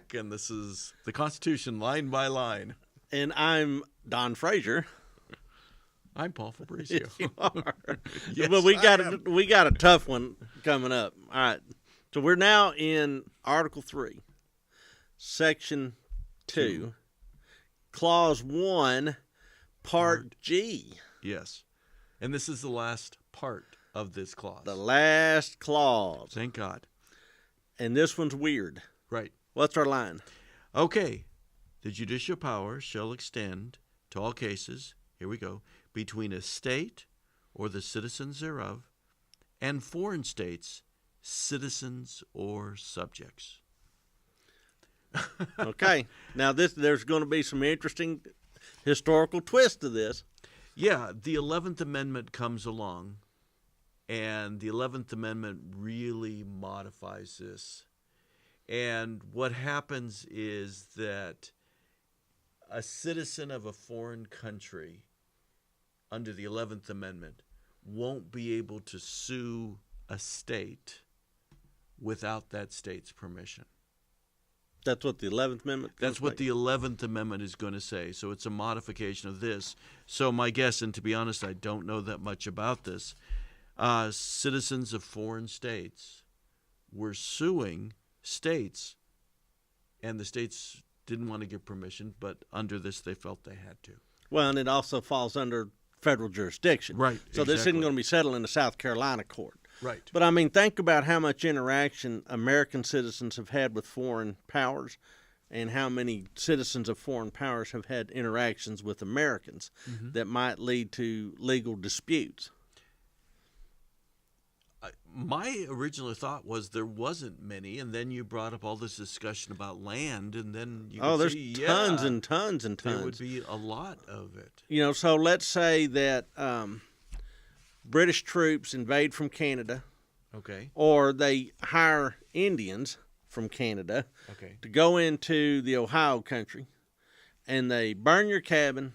back, and this is the Constitution line by line. And I'm Don Frazier. I'm Paul Fabrizio. You are. Yes, But we I got a tough one coming up. All right. So we're now in Article 3, Section 2, Clause 1, Part G. Yes. And this is the last part of this clause. The last clause. Thank God. And this one's weird. Right. What's our line? Okay. The judicial power shall extend to all cases, here we go, between a state or the citizens thereof and foreign states, citizens or subjects. Okay. Now, there's going to be some interesting historical twist to this. Yeah, the 11th Amendment comes along, and the 11th Amendment really modifies this. And what happens is that a citizen of a foreign country under the 11th Amendment won't be able to sue a state without that state's permission. That's what the 11th Amendment. That's what the 11th Amendment is going to say. So it's a modification of this. So my guess, and to be honest, I don't know that much about this, citizens of foreign states were suing states, and the states didn't want to give permission, but under this they felt they had to. Well, and it also falls under federal jurisdiction. Right. So this isn't going to be settled in the South Carolina court. Right. But, I mean, think about how much interaction American citizens have had with foreign powers and how many citizens of foreign powers have had interactions with Americans that might lead to legal disputes. My original thought was there wasn't many, and then you brought up all this discussion about land, and then you there's see, tons and tons and tons. There would be a lot of it. You know, so let's say that British troops invade from Canada. Okay. Or they hire Indians from Canada to go into the Ohio country, and they burn your cabin,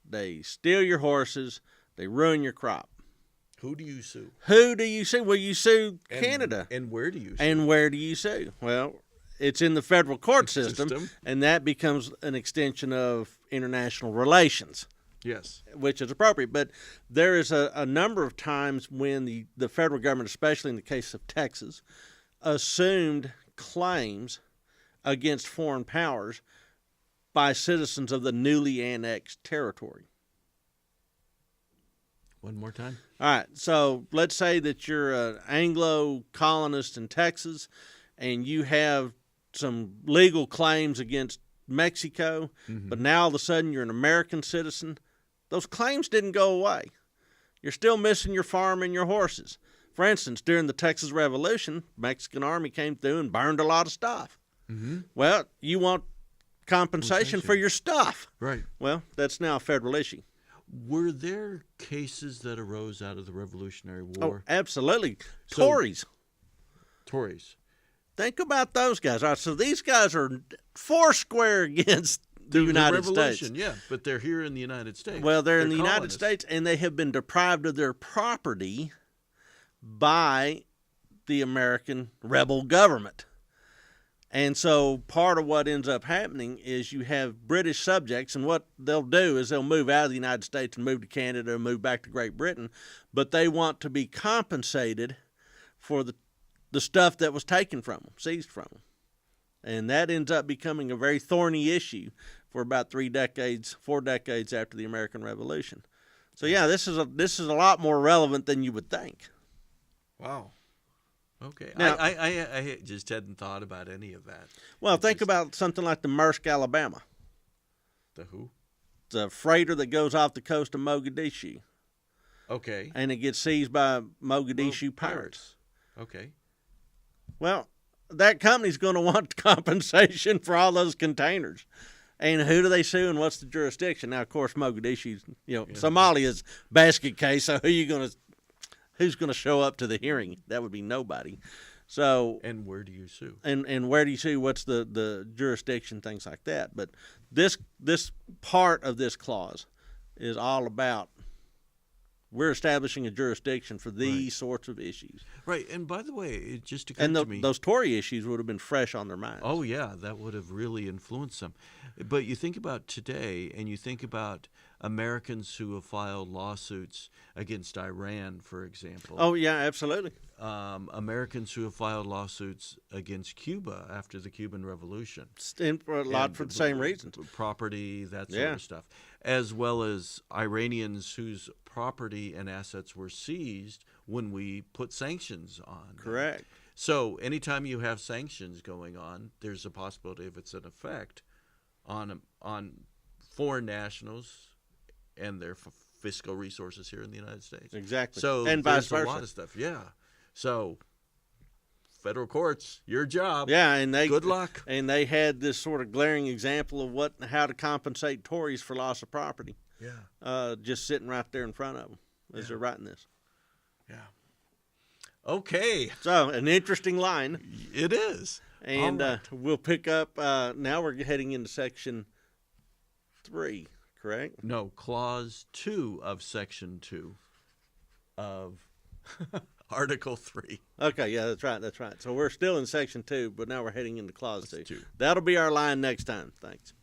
they steal your horses, they ruin your crop. Who do you sue? Who do you sue? Well, you sue Canada. And where do you sue? And where do you sue? Well, it's in the federal court system, and that becomes an extension of international relations. Yes. Which is appropriate. But there is a number of times when the federal government, especially in the case of Texas, assumed claims against foreign powers by citizens of the newly annexed territory. One more time. All right. So let's say that you're an Anglo colonist in Texas and you have some legal claims against Mexico, but now all of a sudden you're an American citizen. Those claims didn't go away. You're still missing your farm and your horses. For instance, during the Texas Revolution, the Mexican army came through and burned a lot of stuff. Well, you want compensation for your stuff. Right. Well, that's now a federal issue. Were there cases that arose out of the Revolutionary War? Oh, absolutely. So, Tories. Think about those guys. All right, so these guys are foursquare against the United States. Yeah, but they're here in the United States. Well, they're in the United colonists. States, and they have been deprived of their property by the American rebel government. And so part of what ends up happening is you have British subjects, and what they'll do is they'll move out of the United States and move to Canada and move back to Great Britain, but they want to be compensated for the stuff that was taken from them, seized from them. And that ends up becoming a very thorny issue for about 4 decades after the American Revolution. So yeah, this is a lot more relevant than you would think. Wow. Okay. Now, I just hadn't thought about any of that. Well, think about something like the Maersk, Alabama. The who? The freighter that goes off the coast of Mogadishu. Okay. And it gets seized by Mogadishu pirates. Okay. Well, that company's going to want compensation for all those containers. And who do they sue and what's the jurisdiction? Now, of course, Mogadishu's, Somalia's basket case, so who's going to show up to the hearing? That would be nobody. So, and where do you sue? And where do you sue? What's the jurisdiction? Things like that. But this part of this clause is all about we're establishing a jurisdiction for these sorts of issues. Right. And by the way, it just occurred And to me. those Tory issues would have been fresh on their minds. Oh, yeah, that would have really influenced them. But you think about today, and you think about Americans who have filed lawsuits against Iran, for example. Oh, yeah, absolutely. Americans who have filed lawsuits against Cuba after the Cuban Revolution. And for a lot for the same reasons. Property, that sort of stuff. As well as Iranians whose property and assets were seized when we put sanctions on. Correct. So anytime you have sanctions going on, there's a possibility of it's an effect on foreign nationals and their fiscal resources here in the United States. Exactly. So and vice there's versa. a lot of stuff. Yeah. So federal courts, your job. Yeah, and good luck. And they had this sort of glaring example of how to compensate Tories for loss of property. Yeah. Just sitting right there in front of them as they're writing this. Yeah. Okay. So an interesting line. It is. And we'll pick up. Now we're heading into section 3. Correct? No, clause 2 of section 2 of Article 3. Okay, yeah, that's right. So we're still in section 2, but now we're heading into clause 2. 2. That'll be our line next time. Thanks.